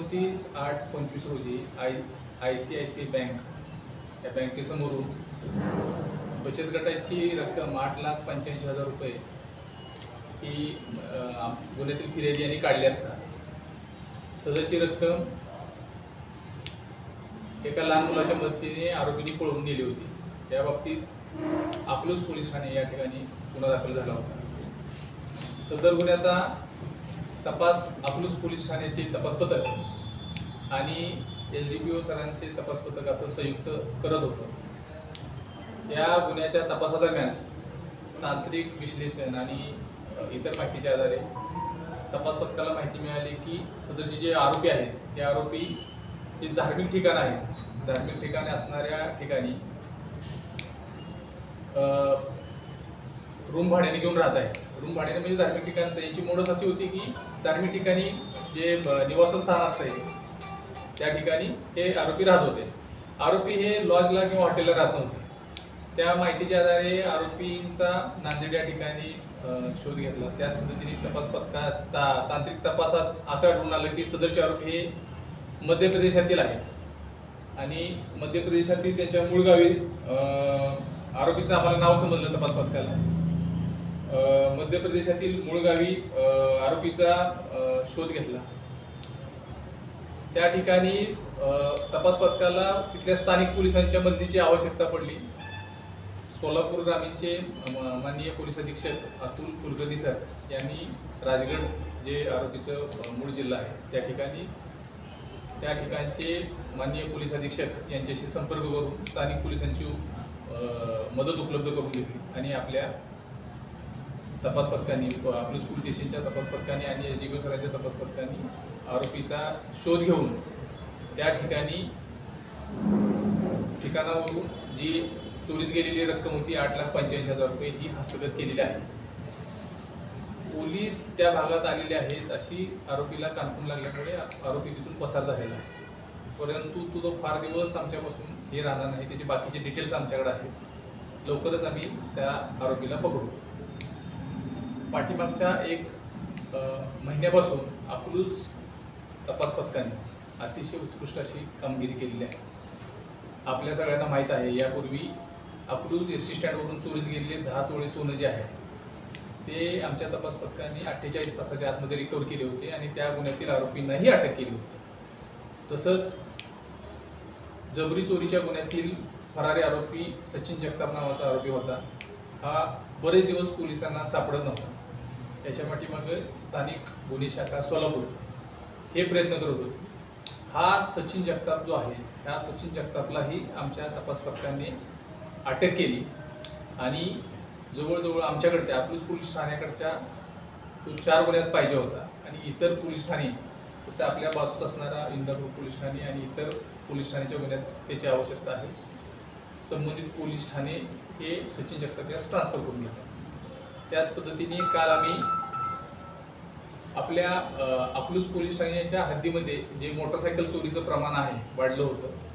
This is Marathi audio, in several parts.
29/8/25 रोजी ICICI बँक या बँकेसमोरून बचत गटाची रक्कम 8,85,000 रुपये ही गुन्ह्यातील फिर्यादी यांनी काढली असता सदरची रक्कम एका लहान मुलाच्या मदतीने आरोपींनी पळवून नेली होती। त्या बाबतीत अकलूज पोलीस ठाणे या ठिकाणी गुन्हा दाखल झाला होता। सदर गुन्ह्याचा तपास अकलूज पोलीस ठाण्याचे तपास पथक आणि SDPO सरांचे तपास पथक असं संयुक्त करत होतं। या गुन्ह्याच्या तपासादरम्यान तांत्रिक विश्लेषण आणि इतर माहितीच्या आधारे तपास पथकाला माहिती मिळाली की सदरचे जे आरोपी आहेत ते आरोपी जे धार्मिक ठिकाणं आहेत, धार्मिक ठिकाणे असणाऱ्या ठिकाणी रूम भाड्याने घेऊन राहत आहेत। रूम भाड्याने म्हणजे धार्मिक ठिकाणचं यांची मोडस अशी होती की धार्मिक ठिकाणी जे निवासस्थान असते त्या ठिकाणी हे आरोपी राहत होते। आरोपी हे लॉजला किंवा हॉटेलला राहत नव्हते। त्या माहितीच्या आधारे आरोपींचा नांदेड या ठिकाणी शोध घेतला। त्याच पद्धतीने तपास पथकात तांत्रिक तपासात असं आढळून आलं की सदरचे आरोपी हे मध्य प्रदेशातील आहेत आणि मध्य प्रदेशातील त्यांच्या मूळ गावी आरोपीचं आम्हाला नाव समजलं तपास पथकाला। मध्य प्रदेशातील मूळ गावी आरोपीचा शोध घेतला। त्या ठिकाणी तपास पथकाला तिथल्या स्थानिक पोलिसांच्या मदतीची आवश्यकता पडली। सोलापूर ग्रामीणचे माननीय पोलीस अधीक्षक अतुल कुलकर्णी सर यांनी राजगड जे आरोपीचं मूळ जिल्हा आहे त्या ठिकाणचे माननीय पोलीस अधीक्षक यांच्याशी संपर्क करून स्थानिक पोलिसांची मदत उपलब्ध करून घेतली आणि आपल्या तपास पथकांनी अकलूज पोलीस स्टेशनच्या तपास पथकाने आणि SDPO सरांच्या तपास पथकाने आरोपीचा शोध घेऊन त्या ठिकाणावरून जी चोरीस गेलेली रक्कम होती 8,85,000 रुपये ही हस्तगत केलेली आहे। पोलीस त्या भागात आलेले आहेत अशी आरोपीला कानपून लागल्यामुळे आरोपी तिथून पसार झालेला आहे। परंतु तो फार दिवस आमच्यापासून हे राहणार नाही, त्याचे बाकीचे डिटेल्स आमच्याकडे आहेत। लवकरच आम्ही त्या आरोपीला पकडू। पाठीमागच्या एक महिन्यापासून अकलूज तपास पथकाने अतिशय उत्कृष्ट अशी कामगिरी केलेली आहे। आपल्या सगळ्यांना माहीत आहे यापूर्वी अकलूज ST स्टँडवरून चोरीस गेलेले 10 तोळे सोनं जे आहे ते आमच्या तपास पथकाने 48 तासाच्या आतमध्ये रिकव्हर केले होते आणि त्या गुन्ह्यातील आरोपींनाही अटक केली होती। तसंच जबरी चोरीच्या गुन्ह्यातील फरारी आरोपी सचिन जगताप नावाचा आरोपी होता। हा बरेच दिवस पोलिसांना सापडत नव्हता। त्याच्या पाठीमागे स्थानिक गुन्हे शाखा सोलापूर हे प्रयत्न करत होते। हा सचिन जगताप जो आहे ह्या सचिन जगतापलाही आमच्या तपास पथकाने अटक केली आणि जवळजवळ आमच्याकडच्या अकलूज पोलीस ठाण्याकडच्या तो 4 गुन्ह्यात पाहिजे होता आणि इतर पोलीस ठाणे जसं आपल्या बाजूस असणारा इंदापूर पोलीस ठाणे आणि इतर पोलीस ठाण्याच्या गुन्ह्यात त्याची आवश्यकता आहे। संबंधित पोलीस ठाणे हे सचिन जगताप यास ट्रान्सफर करून घेतात। त्याच पद्धतीने काल आम्ही आपल्या अकलूज पोलीस ठाण्याच्या हद्दीमध्ये जे मोटरसायकल चोरीचं प्रमाण आहे वाढलं होतं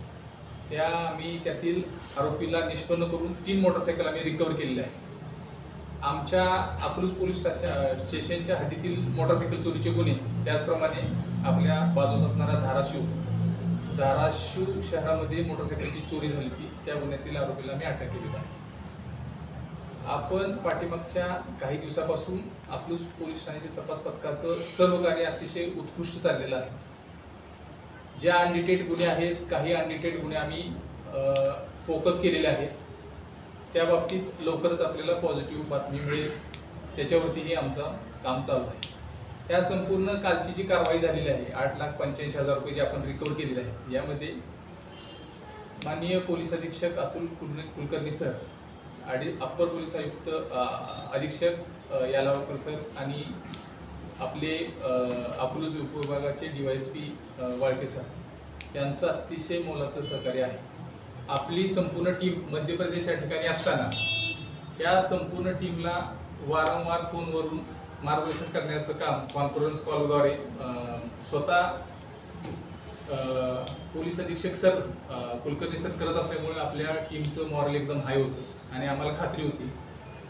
त्या आम्ही त्यातील आरोपीला निष्पन्न करून 3 मोटरसायकल आम्ही रिकव्हर केलेल्या आहे। आमच्या अकलूज पोलीस स्टेशनच्या हद्दीतील मोटरसायकल चोरीचे गुन्हे त्याचप्रमाणे आपल्या बाजूस असणारा धाराशिव शहरामध्ये मोटरसायकलची चोरी झाली होती त्या गुन्ह्यातील आरोपीला आम्ही अटक केली आहे। आपण पाठीमागच्या काही दिवसापासून अकलूज पोलीस ठाण्याचे तपास पथकाचं सर्व कार्य अतिशय उत्कृष्ट चाललेलं आहे। ज्या अनडिटेड गुन्हे आहेत काही अनडिटेड गुन्हे आम्ही फोकस केलेले आहेत त्या बाबतीत लवकरच आपल्याला पॉझिटिव्ह बातमी मिळेल, त्याच्यावरतीही आमचं काम चालू आहे। त्या संपूर्ण कालची जी कारवाई झालेली आहे 8,85,000 रुपये जे आपण रिकव्हर केलेले आहे यामध्ये माननीय पोलीस अधीक्षक Atul Kulkarni sir upper police आयुक्त अधीक्षक यालावकर सर आणि आपले अकलूज उपविभागाचे DYSP वाळके सर यांचं अतिशय मोलाचं सहकार्य आहे। आपली संपूर्ण टीम मध्य प्रदेश या ठिकाणी असताना त्या संपूर्ण टीमला वारंवार फोनवरून मार्गदर्शन करण्याचं काम कॉन्फरन्स कॉलद्वारे स्वतः पोलीस अधीक्षक सर कुलकर्णी सर करत असल्यामुळे आपल्या टीमचं मॉरल एकदम हाय होतं आणि आम्हाला खात्री होती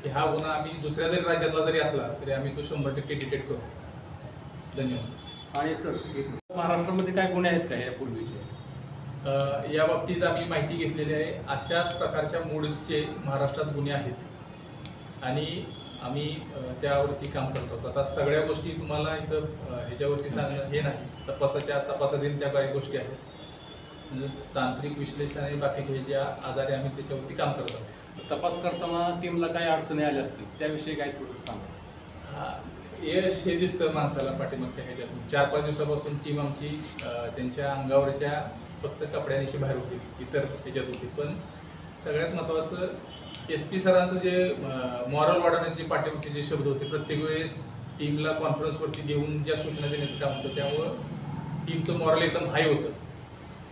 की हा गुन्हा आम्ही दुसऱ्या जरी राज्यातला जरी असला तरी आम्ही तो 100% डिटेक्ट करू. धन्यवाद. आणि सर महाराष्ट्रामध्ये काय गुन्हे आहेत का यापूर्वीचे? या बाबतीत आम्ही माहिती घेतलेली आहे. अशाच प्रकारच्या मोड्सचे महाराष्ट्रात गुन्हे आहेत आणि आम्ही त्यावरती काम करतो. आता सगळ्या गोष्टी तुम्हाला इथं ह्याच्यावरती सांगणं हे नाही. तपासाधीन त्या काही गोष्टी आहेत, म्हणजे तांत्रिक विश्लेषण आणि बाकीचे ज्या आधारे आम्ही त्याच्यावरती काम करतो. तपास करताना टीमला काही अडचणी आल्या असतील त्याविषयी काय थोडं सांगा. यश हे दिसतं माणसाला पाठीमागच्या ह्याच्यातून. 4-5 दिवसापासून टीम आमची त्यांच्या अंगावरच्या फक्त कपड्यानिशी बाहेर होती, इतर ह्याच्यात होती. पण सगळ्यात महत्त्वाचं SP सरांचं जे मॉरल वाढवण्याचे पाठीमागचे जे शब्द होते, प्रत्येक वेळेस टीमला कॉन्फरन्सवरती घेऊन ज्या सूचना देण्याचं काम होतं त्यामुळं टीमचं मॉरल एकदम हाय होतं.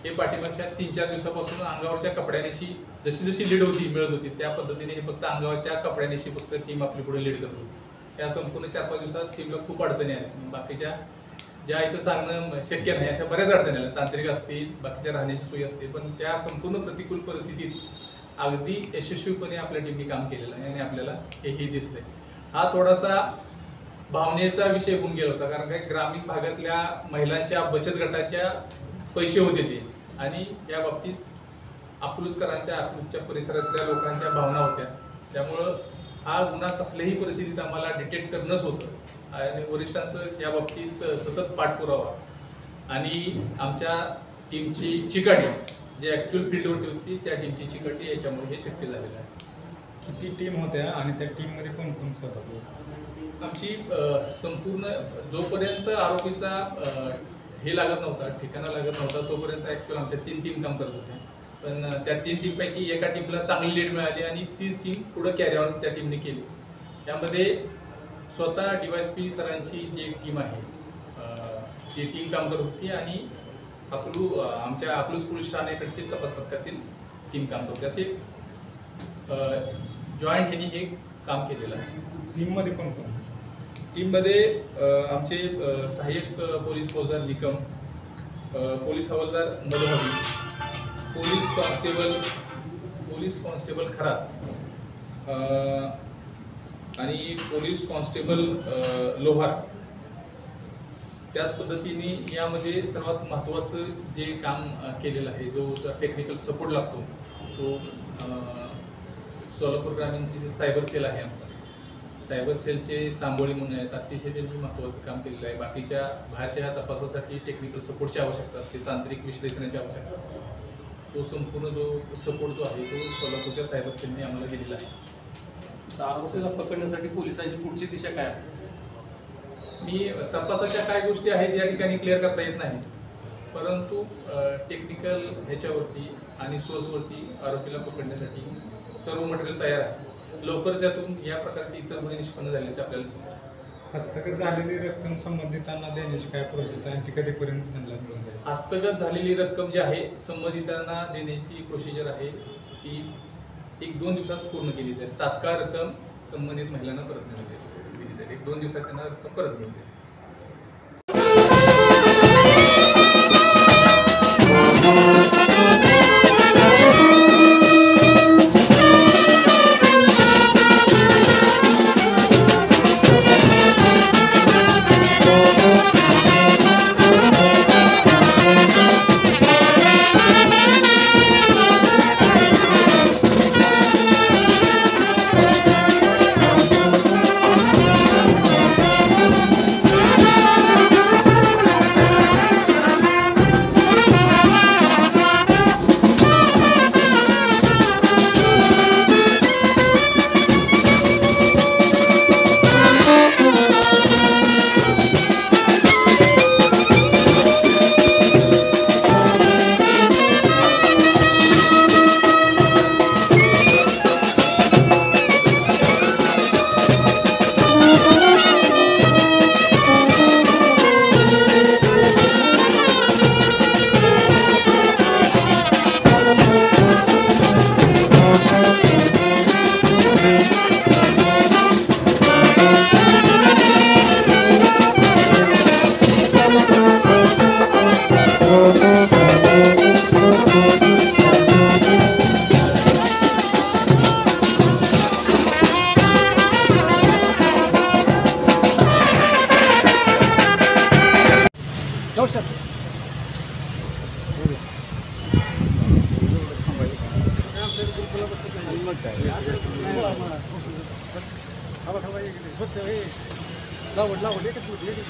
हे पाठीमागच्या 3-4 दिवसापासून अंगावरच्या कपड्यानिशी जशी जशी लीड होती मिळत होती त्या पद्धतीने हे फक्त अंगावरच्या कपड्यानिशी फक्त टीम आपली पुढे लीड करत होती. त्या संपूर्ण 4-5 दिवसात टीमला खूप अडचणी आल्या. बाकीच्या ज्या इथं सांगणं शक्य नाही अशा बऱ्याच अडचणी आल्या, तांत्रिक असतील, बाकीच्या राहण्याची सोयी असते. पण त्या संपूर्ण प्रतिकूल परिस्थितीत अगदी यशस्वीपणे आपल्या टीमने काम केलेलं आहे आणि आपल्याला हेही दिसतंय. हा थोडासा भावनेचा विषय होऊन गेला होता, कारण काही ग्रामीण भागातल्या महिलांच्या बचत गटाच्या पैसे होते ते आणि या बाबतीत अकलूजच्या परिसरातल्या लोकांच्या भावना होत्या. त्यामुळं हा गुन्हा कसल्याही परिस्थितीत आम्हाला डिटेक्ट करणंच होतं आणि वरिष्ठांचं या बाबतीत सतत पाठपुरावा आणि आमच्या टीमची चिकाटी जे ॲक्च्युअल फील्डवरती होती त्या टीमची चिकाटी याच्यामुळे हे शक्य झालेलं आहे. किती टीम होत्या आणि त्या टीममध्ये कोण कोण सहभागी होते? आमची संपूर्ण जोपर्यंत आरोपीचा हे लागत नव्हता, ठिकाणा लागत नव्हता, तोपर्यंत ॲक्च्युअल आमच्या 3 टीम काम करत होत्या. पण त्या 3 टीमपैकी एका टीमला चांगली लीड मिळाली आणि तीच टीम पुढं कॅरी ऑन त्या टीमने केली. त्यामध्ये स्वतः DYSP सरांची जी टीम आहे ती टीम काम करत होती आणि आमच्या अकलूज पोलीस ठाण्याकडची तपास पथकातील टीम काम करते. असे जॉईंट ह्यांनी हे काम केलेलं आहे. टीममध्ये कोण कोण? टीममध्ये आमचे सहाय्यक पोलीस फौजदार निकम, पोलीस हवालदार मधुमती, पोलीस कॉन्स्टेबल खरात आणि पोलीस कॉन्स्टेबल लोहार. त्याच पद्धतीने यामध्ये सर्वात महत्त्वाचं जे काम केलेलं आहे, जो टेक्निकल सपोर्ट लागतो तो सोलापूर ग्रामीणची जे सायबर सेल आहे आमचा, सायबर सेलचे तांबोळी म्हणून आहेत, अतिशय त्यांनी महत्त्वाचं काम केलेलं आहे. बाकीच्या बाहेरच्या तपासासाठी टेक्निकल सपोर्टची आवश्यकता असते, तांत्रिक विश्लेषणाची आवश्यकता असते. तो संपूर्ण जो सपोर्ट जो आहे तो सोलापूरच्या सायबर सेलने आम्हाला दिलेला आहे. आरोपीला पकडण्यासाठी पोलिसांची पुढची दिशा काय असते? मी तपासाच्या काय गोष्टी आहेत या ठिकाणी क्लिअर करता येत नाही, परंतु टेक्निकल ह्याच्यावरती आणि सोर्सवरती आरोपीला पकडण्यासाठी सर्व मटेरियल तयार आहे. लवकर त्यातून या प्रकारचे इतर गुन्हे निष्पन्न झाल्याचे आपल्याला दिसते. हस्तगत झालेली रक्कम संबंधितांना देण्याची काय प्रोसेस आहे आणि ती कधीपर्यंत त्यांना मिळून जाईल? हस्तगत झालेली रक्कम जी आहे संबंधितांना देण्याची प्रोसिजर आहे ती 1-2 दिवसात पूर्ण केली जाईल. तात्काळ रक्कम संबंधित महिलांना परत मिळते. 1-2 दिवसात त्यांना रक्कम परत मिळते.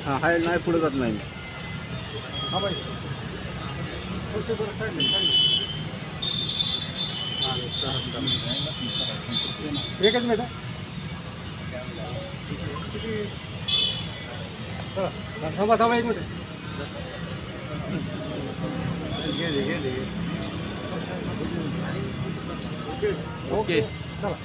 हां हाय नाही पुढे जात नाही एकच मिनिट थांबा थांबा एक मिनिट ओके चला